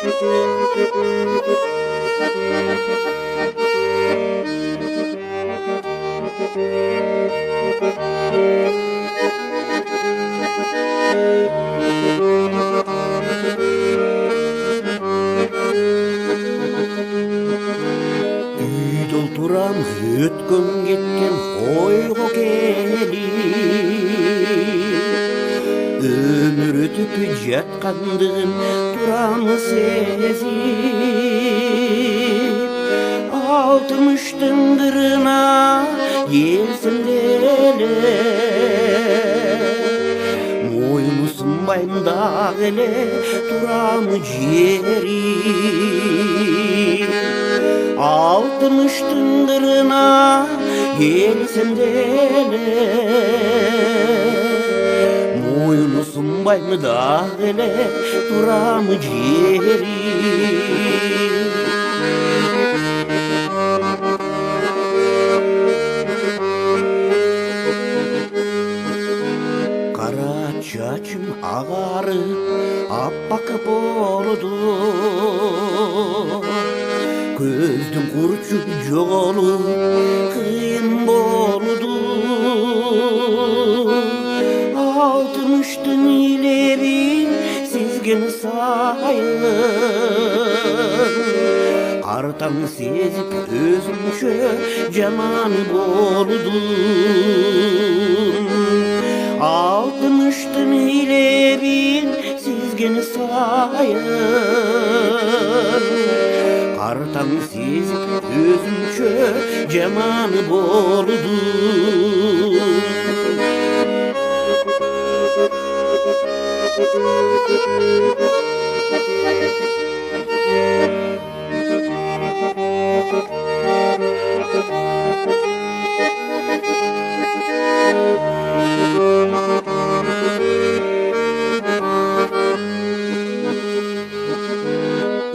Үйde олтурам өткөн кеткен ойго келип, өмүр өтүп жаткандыгын турам сезип, алтымыштын дырына келсем деле мойну сынбайм дагы эле турам жерип. Алтымыштын дырына келсем деле мойну сынбайм дагы эле турам жерип. Кара чачым агарып аппак болду, көздүн курчу жоголуп кыйын болду. Алтымыштын илебин сезген сайын картаң сезип өзүмчө жаман болдум. Алтымыштын илебин сезген сайын картаң сезип өзүмчө жаман болдум.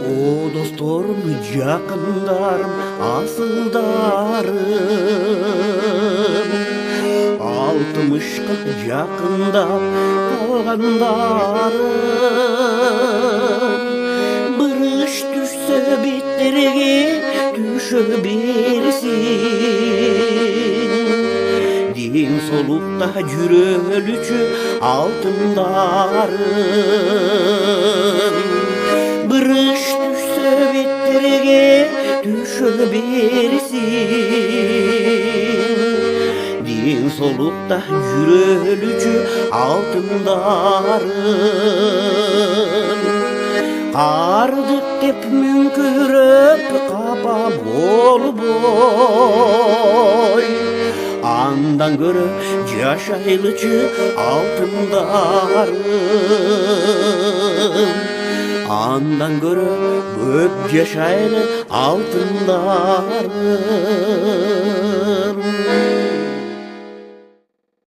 О досторум, жакындарым, асылдарым, алтымышка жакындап калгандарым, бир ыш түшсө беттерге түшө берсин, ден солукта жүрөлүчү алтындарым, бир ыш түшсө беттерге түшө берсин, ден солукта жүрөлүчү алтындарым. Кардык деп мүңкүрөп капа болбой, андан көрө жашайлычы алтындарым, андан көрө көп жашайлы алтындарым.